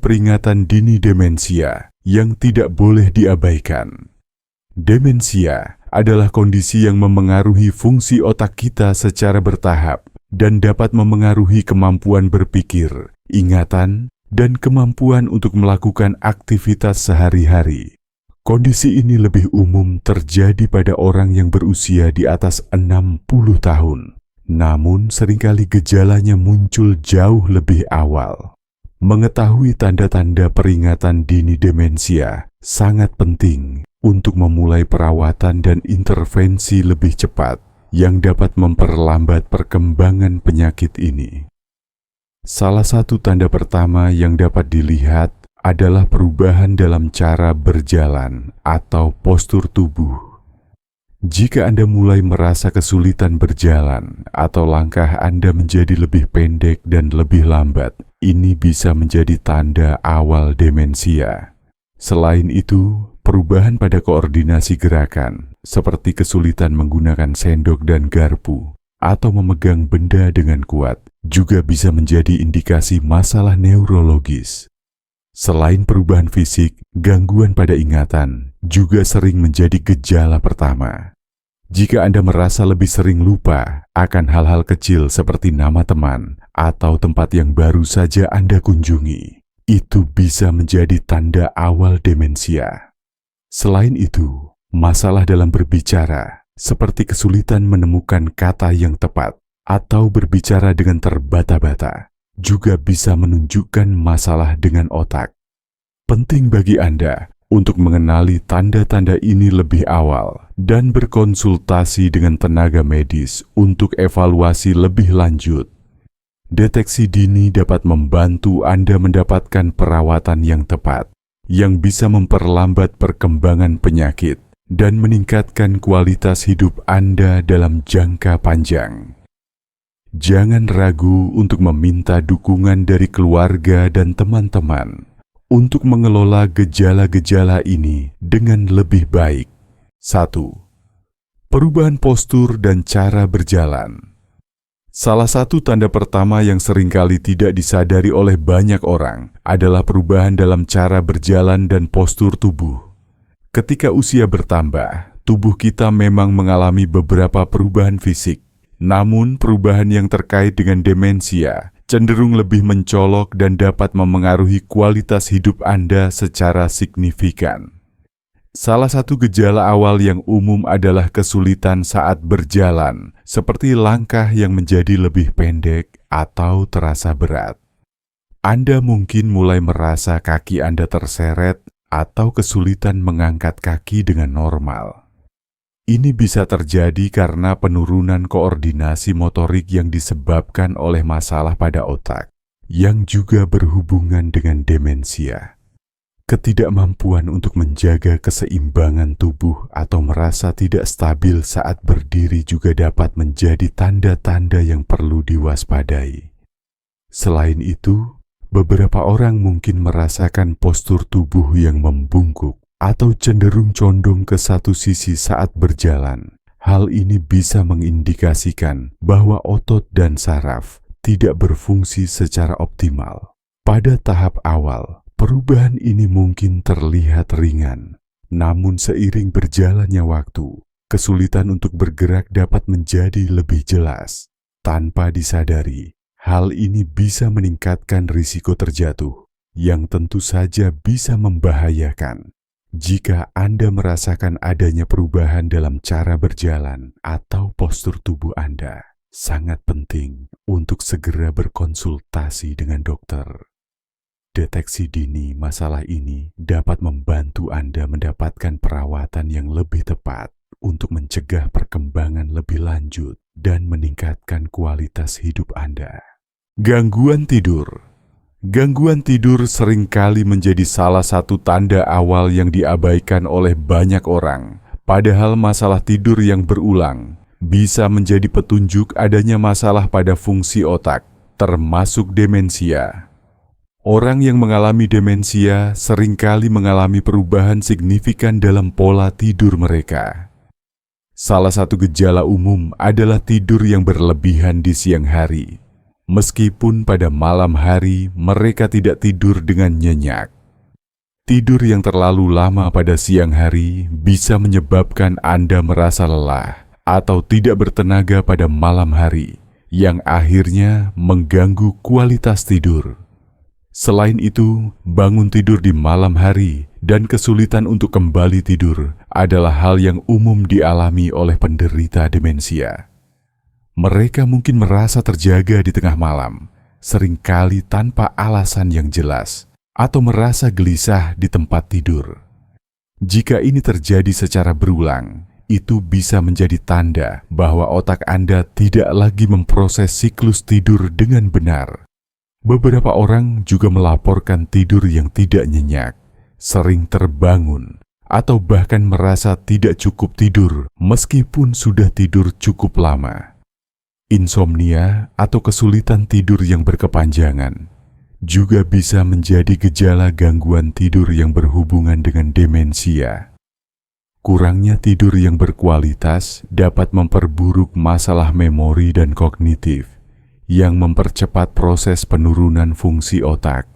peringatan dini demensia yang tidak boleh diabaikan. Demensia adalah kondisi yang memengaruhi fungsi otak kita secara bertahap dan dapat memengaruhi kemampuan berpikir, ingatan, dan kemampuan untuk melakukan aktivitas sehari-hari. Kondisi ini lebih umum terjadi pada orang yang berusia di atas 60 tahun. Namun seringkali gejalanya muncul jauh lebih awal. Mengetahui tanda-tanda peringatan dini demensia sangat penting untuk memulai perawatan dan intervensi lebih cepat yang dapat memperlambat perkembangan penyakit ini. Salah satu tanda pertama yang dapat dilihat adalah perubahan dalam cara berjalan atau postur tubuh. Jika Anda mulai merasa kesulitan berjalan atau langkah Anda menjadi lebih pendek dan lebih lambat, ini bisa menjadi tanda awal demensia. Selain itu, perubahan pada koordinasi gerakan, seperti kesulitan menggunakan sendok dan garpu, atau memegang benda dengan kuat, juga bisa menjadi indikasi masalah neurologis. Selain perubahan fisik, gangguan pada ingatan juga sering menjadi gejala pertama. Jika Anda merasa lebih sering lupa akan hal-hal kecil seperti nama teman atau tempat yang baru saja Anda kunjungi, itu bisa menjadi tanda awal demensia. Selain itu, masalah dalam berbicara, seperti kesulitan menemukan kata yang tepat atau berbicara dengan terbata-bata, juga bisa menunjukkan masalah dengan otak. Penting bagi Anda untuk mengenali tanda-tanda ini lebih awal dan berkonsultasi dengan tenaga medis untuk evaluasi lebih lanjut. Deteksi dini dapat membantu Anda mendapatkan perawatan yang tepat, yang bisa memperlambat perkembangan penyakit dan meningkatkan kualitas hidup Anda dalam jangka panjang. Jangan ragu untuk meminta dukungan dari keluarga dan teman-teman untuk mengelola gejala-gejala ini dengan lebih baik. 1. Perubahan postur dan cara berjalan. Salah satu tanda pertama yang seringkali tidak disadari oleh banyak orang adalah perubahan dalam cara berjalan dan postur tubuh. Ketika usia bertambah, tubuh kita memang mengalami beberapa perubahan fisik. Namun, perubahan yang terkait dengan demensia cenderung lebih mencolok dan dapat memengaruhi kualitas hidup Anda secara signifikan. Salah satu gejala awal yang umum adalah kesulitan saat berjalan, seperti langkah yang menjadi lebih pendek atau terasa berat. Anda mungkin mulai merasa kaki Anda terseret atau kesulitan mengangkat kaki dengan normal. Ini bisa terjadi karena penurunan koordinasi motorik yang disebabkan oleh masalah pada otak, yang juga berhubungan dengan demensia. Ketidakmampuan untuk menjaga keseimbangan tubuh atau merasa tidak stabil saat berdiri juga dapat menjadi tanda-tanda yang perlu diwaspadai. Selain itu, beberapa orang mungkin merasakan postur tubuh yang membungkuk atau cenderung condong ke satu sisi saat berjalan. Hal ini bisa mengindikasikan bahwa otot dan saraf tidak berfungsi secara optimal. Pada tahap awal, perubahan ini mungkin terlihat ringan. Namun seiring berjalannya waktu, kesulitan untuk bergerak dapat menjadi lebih jelas. Tanpa disadari, hal ini bisa meningkatkan risiko terjatuh, yang tentu saja bisa membahayakan. Jika Anda merasakan adanya perubahan dalam cara berjalan atau postur tubuh Anda, sangat penting untuk segera berkonsultasi dengan dokter. Deteksi dini masalah ini dapat membantu Anda mendapatkan perawatan yang lebih tepat untuk mencegah perkembangan lebih lanjut dan meningkatkan kualitas hidup Anda. Gangguan tidur. Gangguan tidur seringkali menjadi salah satu tanda awal yang diabaikan oleh banyak orang. Padahal masalah tidur yang berulang bisa menjadi petunjuk adanya masalah pada fungsi otak, termasuk demensia. Orang yang mengalami demensia seringkali mengalami perubahan signifikan dalam pola tidur mereka. Salah satu gejala umum adalah tidur yang berlebihan di siang hari. meskipun pada malam hari mereka tidak tidur dengan nyenyak. Tidur yang terlalu lama pada siang hari bisa menyebabkan Anda merasa lelah atau tidak bertenaga pada malam hari, yang akhirnya mengganggu kualitas tidur. Selain itu, bangun tidur di malam hari dan kesulitan untuk kembali tidur adalah hal yang umum dialami oleh penderita demensia. Mereka mungkin merasa terjaga di tengah malam, seringkali tanpa alasan yang jelas, atau merasa gelisah di tempat tidur. Jika ini terjadi secara berulang, itu bisa menjadi tanda bahwa otak Anda tidak lagi memproses siklus tidur dengan benar. Beberapa orang juga melaporkan tidur yang tidak nyenyak, sering terbangun, atau bahkan merasa tidak cukup tidur meskipun sudah tidur cukup lama. Insomnia atau kesulitan tidur yang berkepanjangan juga bisa menjadi gejala gangguan tidur yang berhubungan dengan demensia. Kurangnya tidur yang berkualitas dapat memperburuk masalah memori dan kognitif, yang mempercepat proses penurunan fungsi otak.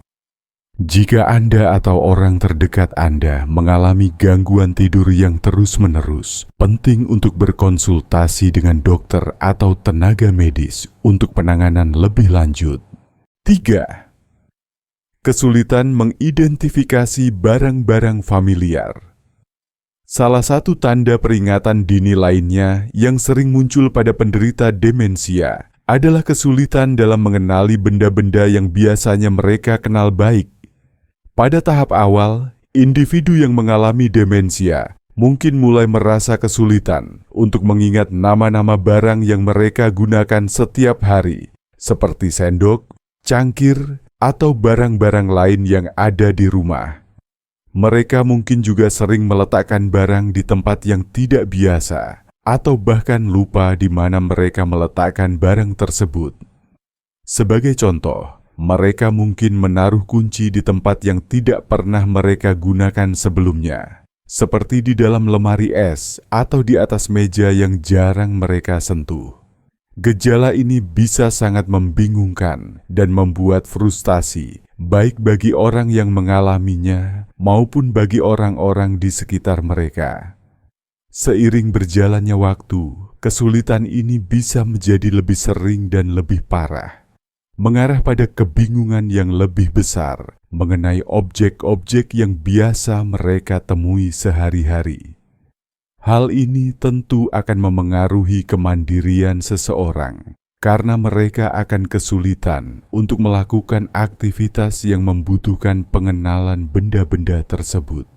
Jika Anda atau orang terdekat Anda mengalami gangguan tidur yang terus-menerus, penting untuk berkonsultasi dengan dokter atau tenaga medis untuk penanganan lebih lanjut. 3. Kesulitan mengidentifikasi barang-barang familiar. Salah satu tanda peringatan dini lainnya yang sering muncul pada penderita demensia adalah kesulitan dalam mengenali benda-benda yang biasanya mereka kenal baik. Pada tahap awal, individu yang mengalami demensia mungkin mulai merasa kesulitan untuk mengingat nama-nama barang yang mereka gunakan setiap hari, seperti sendok, cangkir, atau barang-barang lain yang ada di rumah. Mereka mungkin juga sering meletakkan barang di tempat yang tidak biasa, atau bahkan lupa di mana mereka meletakkan barang tersebut. Sebagai contoh, mereka mungkin menaruh kunci di tempat yang tidak pernah mereka gunakan sebelumnya, seperti di dalam lemari es atau di atas meja yang jarang mereka sentuh. Gejala ini bisa sangat membingungkan dan membuat frustasi, baik bagi orang yang mengalaminya maupun bagi orang-orang di sekitar mereka. Seiring berjalannya waktu, kesulitan ini bisa menjadi lebih sering dan lebih parah, mengarah pada kebingungan yang lebih besar mengenai objek-objek yang biasa mereka temui sehari-hari. Hal ini tentu akan memengaruhi kemandirian seseorang, karena mereka akan kesulitan untuk melakukan aktivitas yang membutuhkan pengenalan benda-benda tersebut.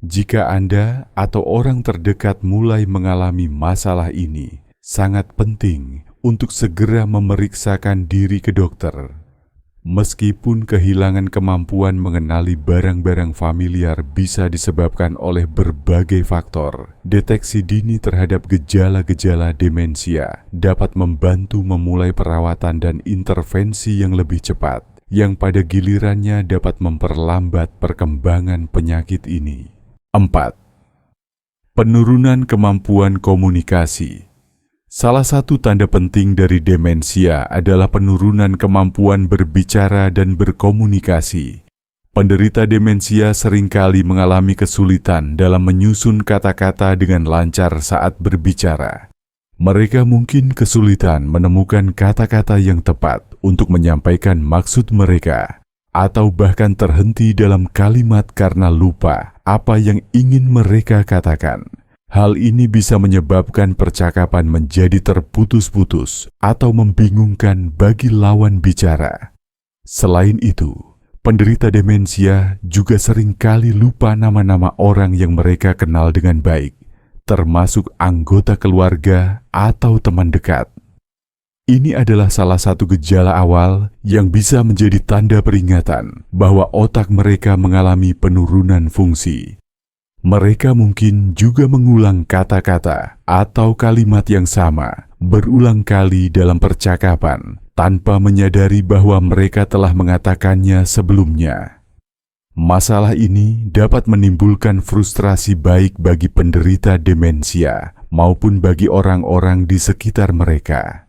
Jika Anda atau orang terdekat mulai mengalami masalah ini, sangat penting untuk segera memeriksakan diri ke dokter. Meskipun kehilangan kemampuan mengenali barang-barang familiar bisa disebabkan oleh berbagai faktor, deteksi dini terhadap gejala-gejala demensia dapat membantu memulai perawatan dan intervensi yang lebih cepat, yang pada gilirannya dapat memperlambat perkembangan penyakit ini. 4. Penurunan kemampuan komunikasi. Salah satu tanda penting dari demensia adalah penurunan kemampuan berbicara dan berkomunikasi. Penderita demensia seringkali mengalami kesulitan dalam menyusun kata-kata dengan lancar saat berbicara. Mereka mungkin kesulitan menemukan kata-kata yang tepat untuk menyampaikan maksud mereka, atau bahkan terhenti dalam kalimat karena lupa apa yang ingin mereka katakan. Hal ini bisa menyebabkan percakapan menjadi terputus-putus atau membingungkan bagi lawan bicara. Selain itu, penderita demensia juga seringkali lupa nama-nama orang yang mereka kenal dengan baik, termasuk anggota keluarga atau teman dekat. Ini adalah salah satu gejala awal yang bisa menjadi tanda peringatan bahwa otak mereka mengalami penurunan fungsi. Mereka mungkin juga mengulang kata-kata atau kalimat yang sama berulang kali dalam percakapan tanpa menyadari bahwa mereka telah mengatakannya sebelumnya. Masalah ini dapat menimbulkan frustrasi baik bagi penderita demensia maupun bagi orang-orang di sekitar mereka.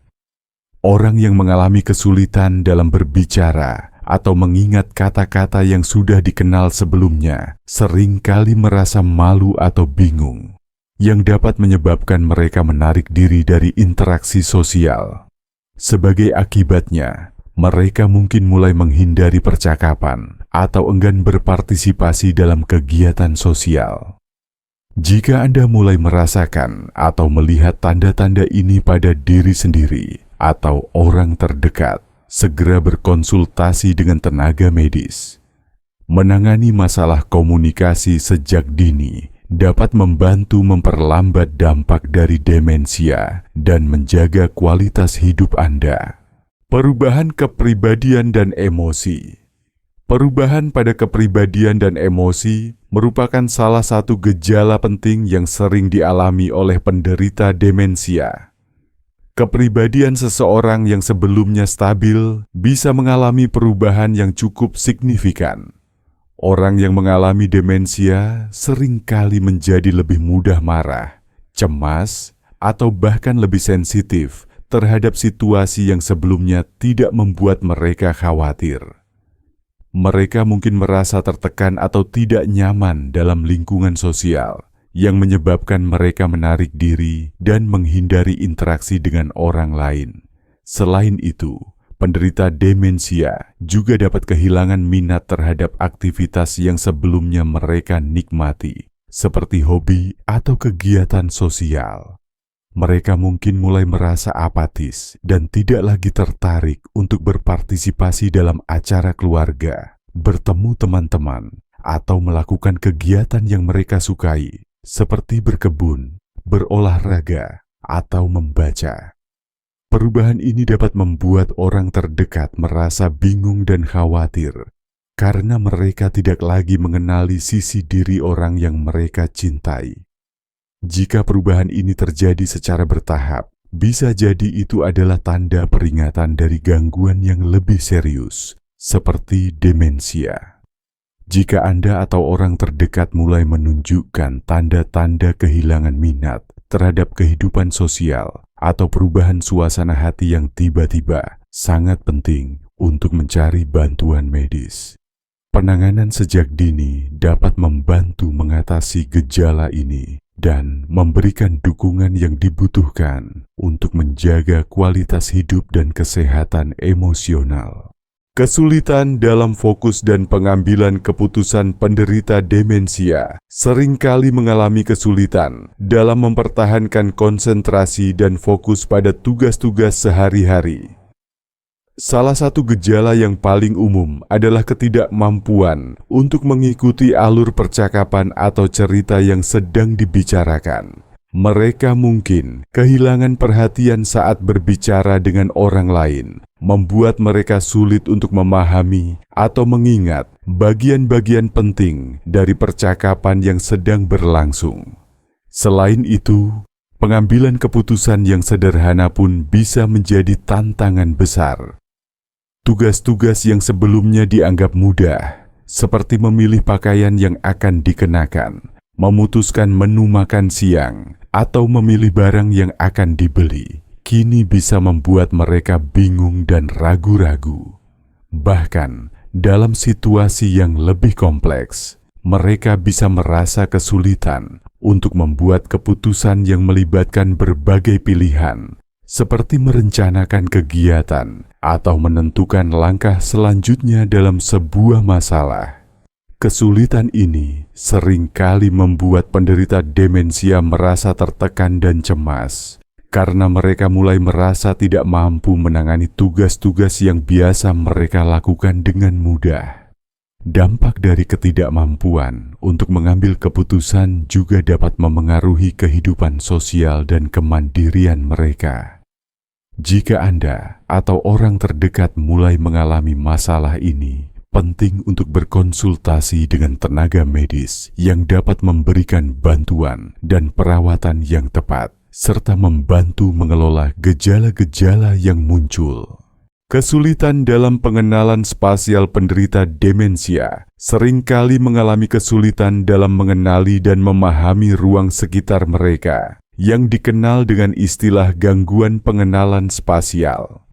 Orang yang mengalami kesulitan dalam berbicara atau mengingat kata-kata yang sudah dikenal sebelumnya seringkali merasa malu atau bingung, yang dapat menyebabkan mereka menarik diri dari interaksi sosial. Sebagai akibatnya, mereka mungkin mulai menghindari percakapan atau enggan berpartisipasi dalam kegiatan sosial. Jika Anda mulai merasakan atau melihat tanda-tanda ini pada diri sendiri atau orang terdekat, segera berkonsultasi dengan tenaga medis. Menangani masalah komunikasi sejak dini dapat membantu memperlambat dampak dari demensia dan menjaga kualitas hidup Anda. Perubahan kepribadian dan emosi. Perubahan pada kepribadian dan emosi merupakan salah satu gejala penting yang sering dialami oleh penderita demensia. Kepribadian seseorang yang sebelumnya stabil bisa mengalami perubahan yang cukup signifikan. Orang yang mengalami demensia seringkali menjadi lebih mudah marah, cemas, atau bahkan lebih sensitif terhadap situasi yang sebelumnya tidak membuat mereka khawatir. Mereka mungkin merasa tertekan atau tidak nyaman dalam lingkungan sosial, yang menyebabkan mereka menarik diri dan menghindari interaksi dengan orang lain. Selain itu, penderita demensia juga dapat kehilangan minat terhadap aktivitas yang sebelumnya mereka nikmati, seperti hobi atau kegiatan sosial. Mereka mungkin mulai merasa apatis dan tidak lagi tertarik untuk berpartisipasi dalam acara keluarga, bertemu teman-teman, atau melakukan kegiatan yang mereka sukai, seperti berkebun, berolahraga, atau membaca. Perubahan ini dapat membuat orang terdekat merasa bingung dan khawatir, karena mereka tidak lagi mengenali sisi diri orang yang mereka cintai. Jika perubahan ini terjadi secara bertahap, bisa jadi itu adalah tanda peringatan dari gangguan yang lebih serius, seperti demensia. Jika Anda atau orang terdekat mulai menunjukkan tanda-tanda kehilangan minat terhadap kehidupan sosial atau perubahan suasana hati yang tiba-tiba, sangat penting untuk mencari bantuan medis. Penanganan sejak dini dapat membantu mengatasi gejala ini dan memberikan dukungan yang dibutuhkan untuk menjaga kualitas hidup dan kesehatan emosional. Kesulitan dalam fokus dan pengambilan keputusan penderita demensia seringkali mengalami kesulitan dalam mempertahankan konsentrasi dan fokus pada tugas-tugas sehari-hari. Salah satu gejala yang paling umum adalah ketidakmampuan untuk mengikuti alur percakapan atau cerita yang sedang dibicarakan. Mereka mungkin kehilangan perhatian saat berbicara dengan orang lain, membuat mereka sulit untuk memahami atau mengingat bagian-bagian penting dari percakapan yang sedang berlangsung. Selain itu, pengambilan keputusan yang sederhana pun bisa menjadi tantangan besar. Tugas-tugas yang sebelumnya dianggap mudah, seperti memilih pakaian yang akan dikenakan, memutuskan menu makan siang, atau memilih barang yang akan dibeli, kini bisa membuat mereka bingung dan ragu-ragu. Bahkan, dalam situasi yang lebih kompleks, mereka bisa merasa kesulitan untuk membuat keputusan yang melibatkan berbagai pilihan, seperti merencanakan kegiatan atau menentukan langkah selanjutnya dalam sebuah masalah. Kesulitan ini seringkali membuat penderita demensia merasa tertekan dan cemas, karena mereka mulai merasa tidak mampu menangani tugas-tugas yang biasa mereka lakukan dengan mudah. Dampak dari ketidakmampuan untuk mengambil keputusan juga dapat memengaruhi kehidupan sosial dan kemandirian mereka. Jika Anda atau orang terdekat mulai mengalami masalah ini, penting untuk berkonsultasi dengan tenaga medis yang dapat memberikan bantuan dan perawatan yang tepat, serta membantu mengelola gejala-gejala yang muncul. Kesulitan dalam pengenalan spasial penderita demensia seringkali mengalami kesulitan dalam mengenali dan memahami ruang sekitar mereka, yang dikenal dengan istilah gangguan pengenalan spasial.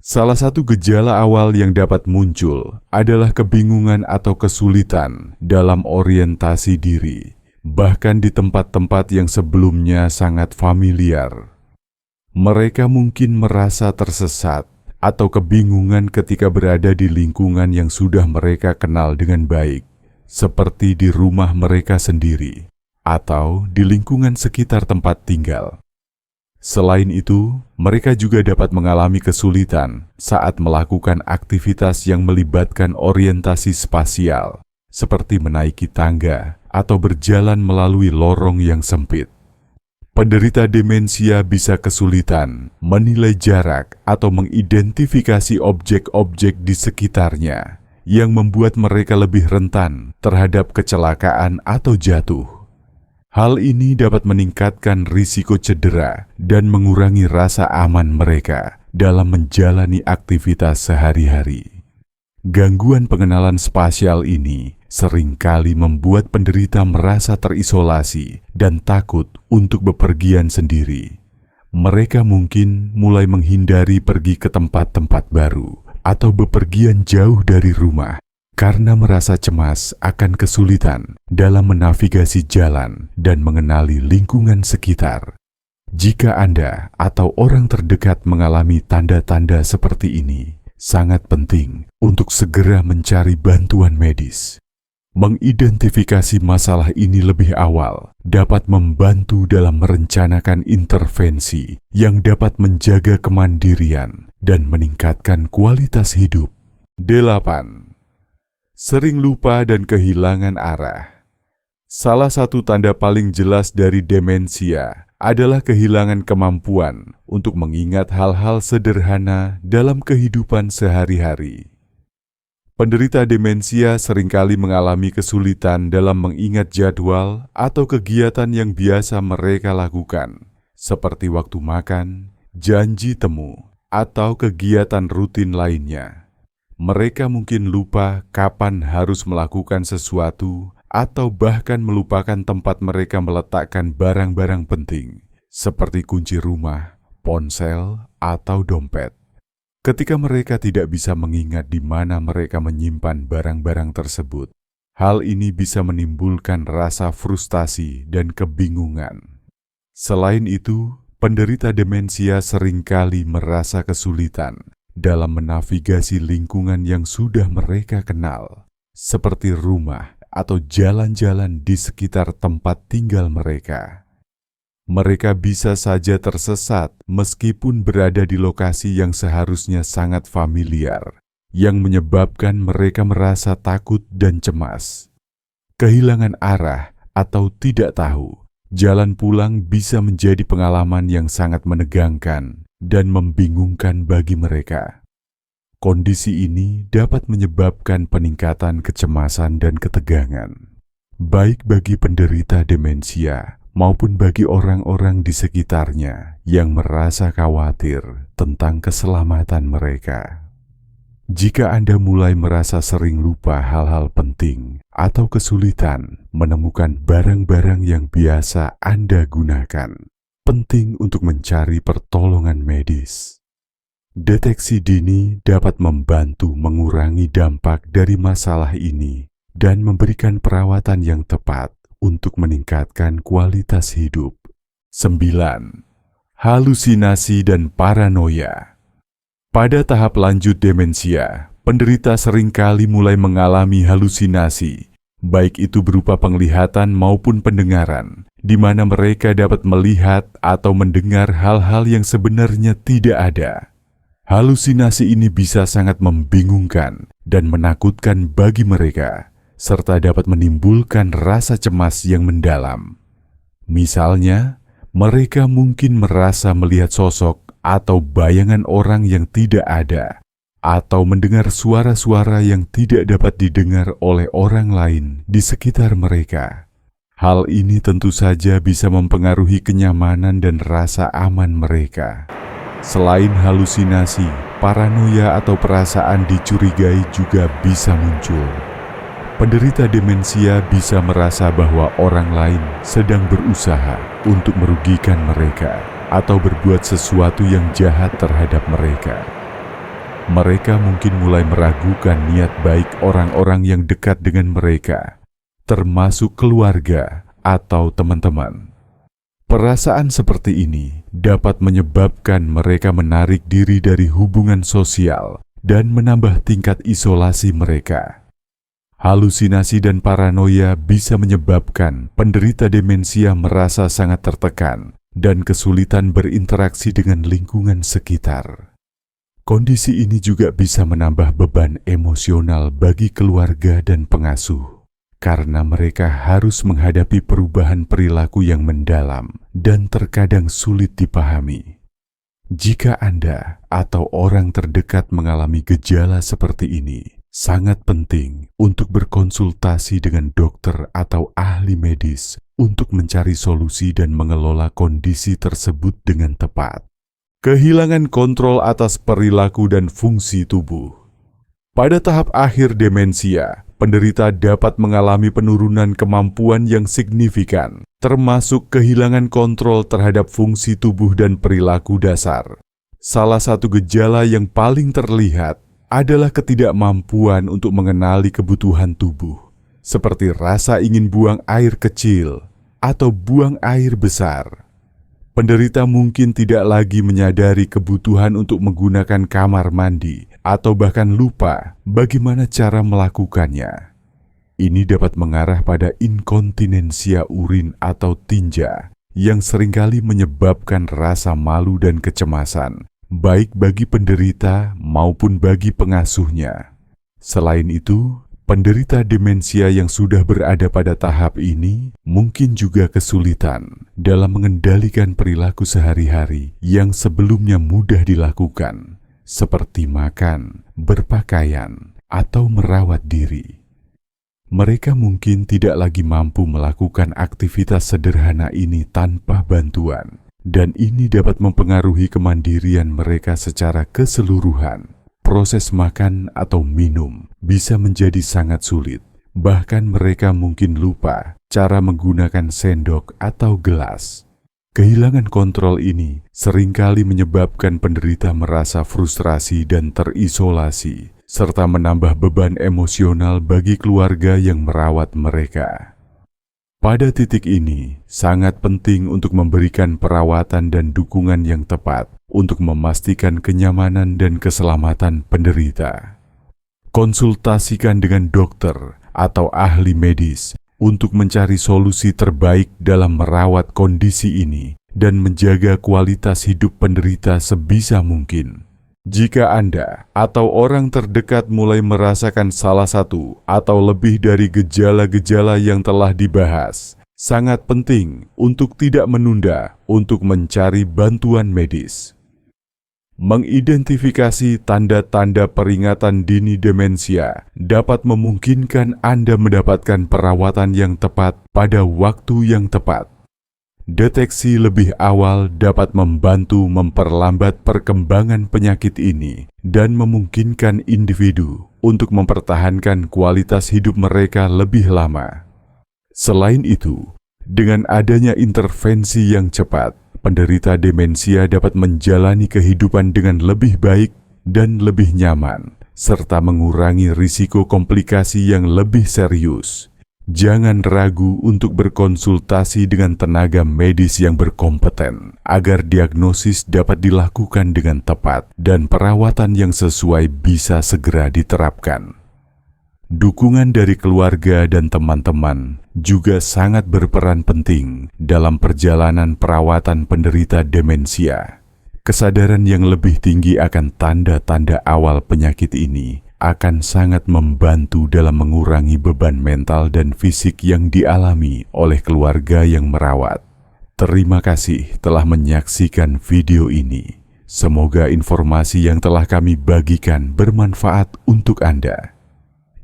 Salah satu gejala awal yang dapat muncul adalah kebingungan atau kesulitan dalam orientasi diri, bahkan di tempat-tempat yang sebelumnya sangat familiar. Mereka mungkin merasa tersesat atau kebingungan ketika berada di lingkungan yang sudah mereka kenal dengan baik, seperti di rumah mereka sendiri atau di lingkungan sekitar tempat tinggal. Selain itu, mereka juga dapat mengalami kesulitan saat melakukan aktivitas yang melibatkan orientasi spasial, seperti menaiki tangga atau berjalan melalui lorong yang sempit. Penderita demensia bisa kesulitan menilai jarak atau mengidentifikasi objek-objek di sekitarnya, yang membuat mereka lebih rentan terhadap kecelakaan atau jatuh. Hal ini dapat meningkatkan risiko cedera dan mengurangi rasa aman mereka dalam menjalani aktivitas sehari-hari. Gangguan pengenalan spasial ini seringkali membuat penderita merasa terisolasi dan takut untuk bepergian sendiri. Mereka mungkin mulai menghindari pergi ke tempat-tempat baru atau bepergian jauh dari rumah karena merasa cemas akan kesulitan dalam menavigasi jalan dan mengenali lingkungan sekitar. Jika Anda atau orang terdekat mengalami tanda-tanda seperti ini, sangat penting untuk segera mencari bantuan medis. Mengidentifikasi masalah ini lebih awal dapat membantu dalam merencanakan intervensi yang dapat menjaga kemandirian dan meningkatkan kualitas hidup. 8. Sering lupa dan kehilangan arah. Salah satu tanda paling jelas dari demensia adalah kehilangan kemampuan untuk mengingat hal-hal sederhana dalam kehidupan sehari-hari. Penderita demensia seringkali mengalami kesulitan dalam mengingat jadwal atau kegiatan yang biasa mereka lakukan, seperti waktu makan, janji temu, atau kegiatan rutin lainnya. Mereka mungkin lupa kapan harus melakukan sesuatu atau bahkan melupakan tempat mereka meletakkan barang-barang penting, seperti kunci rumah, ponsel, atau dompet. Ketika mereka tidak bisa mengingat di mana mereka menyimpan barang-barang tersebut, hal ini bisa menimbulkan rasa frustasi dan kebingungan. Selain itu, penderita demensia seringkali merasa kesulitan dalam menavigasi lingkungan yang sudah mereka kenal, seperti rumah atau jalan-jalan di sekitar tempat tinggal mereka. Mereka bisa saja tersesat meskipun berada di lokasi yang seharusnya sangat familiar, yang menyebabkan mereka merasa takut dan cemas. Kehilangan arah atau tidak tahu jalan pulang bisa menjadi pengalaman yang sangat menegangkan dan membingungkan bagi mereka. Kondisi ini dapat menyebabkan peningkatan kecemasan dan ketegangan, baik bagi penderita demensia maupun bagi orang-orang di sekitarnya yang merasa khawatir tentang keselamatan mereka. Jika Anda mulai merasa sering lupa hal-hal penting atau kesulitan menemukan barang-barang yang biasa Anda gunakan, penting untuk mencari pertolongan medis. Deteksi dini dapat membantu mengurangi dampak dari masalah ini dan memberikan perawatan yang tepat untuk meningkatkan kualitas hidup. 9. Halusinasi dan paranoia. Pada tahap lanjut demensia, penderita seringkali mulai mengalami halusinasi, baik itu berupa penglihatan maupun pendengaran, di mana mereka dapat melihat atau mendengar hal-hal yang sebenarnya tidak ada. Halusinasi ini bisa sangat membingungkan dan menakutkan bagi mereka, serta dapat menimbulkan rasa cemas yang mendalam. Misalnya, mereka mungkin merasa melihat sosok atau bayangan orang yang tidak ada, atau mendengar suara-suara yang tidak dapat didengar oleh orang lain di sekitar mereka. Hal ini tentu saja bisa mempengaruhi kenyamanan dan rasa aman mereka. Selain halusinasi, paranoia atau perasaan dicurigai juga bisa muncul. Penderita demensia bisa merasa bahwa orang lain sedang berusaha untuk merugikan mereka atau berbuat sesuatu yang jahat terhadap mereka. mereka mungkin mulai meragukan niat baik orang-orang yang dekat dengan mereka, termasuk keluarga atau teman-teman. Perasaan seperti ini dapat menyebabkan mereka menarik diri dari hubungan sosial dan menambah tingkat isolasi mereka. Halusinasi dan paranoia bisa menyebabkan penderita demensia merasa sangat tertekan dan kesulitan berinteraksi dengan lingkungan sekitar. Kondisi ini juga bisa menambah beban emosional bagi keluarga dan pengasuh, karena mereka harus menghadapi perubahan perilaku yang mendalam dan terkadang sulit dipahami. Jika Anda atau orang terdekat mengalami gejala seperti ini, sangat penting untuk berkonsultasi dengan dokter atau ahli medis untuk mencari solusi dan mengelola kondisi tersebut dengan tepat. Kehilangan kontrol atas perilaku dan fungsi tubuh. Pada tahap akhir demensia, penderita dapat mengalami penurunan kemampuan yang signifikan, termasuk kehilangan kontrol terhadap fungsi tubuh dan perilaku dasar. Salah satu gejala yang paling terlihat adalah ketidakmampuan untuk mengenali kebutuhan tubuh, seperti rasa ingin buang air kecil atau buang air besar. Penderita mungkin tidak lagi menyadari kebutuhan untuk menggunakan kamar mandi atau bahkan lupa bagaimana cara melakukannya. Ini dapat mengarah pada inkontinensia urin atau tinja yang seringkali menyebabkan rasa malu dan kecemasan, baik bagi penderita maupun bagi pengasuhnya. Selain itu, penderita demensia yang sudah berada pada tahap ini mungkin juga kesulitan dalam mengendalikan perilaku sehari-hari yang sebelumnya mudah dilakukan, seperti makan, berpakaian, atau merawat diri. Mereka mungkin tidak lagi mampu melakukan aktivitas sederhana ini tanpa bantuan, dan ini dapat mempengaruhi kemandirian mereka secara keseluruhan. Proses makan atau minum bisa menjadi sangat sulit. Bahkan mereka mungkin lupa cara menggunakan sendok atau gelas. Kehilangan kontrol ini seringkali menyebabkan penderita merasa frustrasi dan terisolasi, serta menambah beban emosional bagi keluarga yang merawat mereka. Pada titik ini, sangat penting untuk memberikan perawatan dan dukungan yang tepat untuk memastikan kenyamanan dan keselamatan penderita. Konsultasikan dengan dokter atau ahli medis untuk mencari solusi terbaik dalam merawat kondisi ini dan menjaga kualitas hidup penderita sebisa mungkin. Jika Anda atau orang terdekat mulai merasakan salah satu atau lebih dari gejala-gejala yang telah dibahas, sangat penting untuk tidak menunda untuk mencari bantuan medis. Mengidentifikasi tanda-tanda peringatan dini demensia dapat memungkinkan Anda mendapatkan perawatan yang tepat pada waktu yang tepat. Deteksi lebih awal dapat membantu memperlambat perkembangan penyakit ini dan memungkinkan individu untuk mempertahankan kualitas hidup mereka lebih lama. Selain itu, dengan adanya intervensi yang cepat, penderita demensia dapat menjalani kehidupan dengan lebih baik dan lebih nyaman, serta mengurangi risiko komplikasi yang lebih serius. Jangan ragu untuk berkonsultasi dengan tenaga medis yang berkompeten agar diagnosis dapat dilakukan dengan tepat dan perawatan yang sesuai bisa segera diterapkan. Dukungan dari keluarga dan teman-teman juga sangat berperan penting dalam perjalanan perawatan penderita demensia. Kesadaran yang lebih tinggi akan tanda-tanda awal penyakit ini akan sangat membantu dalam mengurangi beban mental dan fisik yang dialami oleh keluarga yang merawat. Terima kasih telah menyaksikan video ini. Semoga informasi yang telah kami bagikan bermanfaat untuk Anda.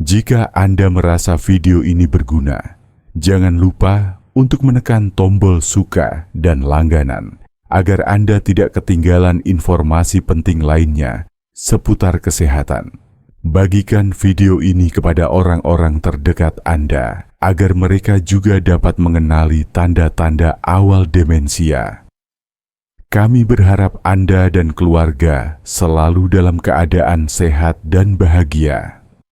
Jika Anda merasa video ini berguna, jangan lupa untuk menekan tombol suka dan langganan agar Anda tidak ketinggalan informasi penting lainnya seputar kesehatan. Bagikan video ini kepada orang-orang terdekat Anda agar mereka juga dapat mengenali tanda-tanda awal demensia. Kami berharap Anda dan keluarga selalu dalam keadaan sehat dan bahagia.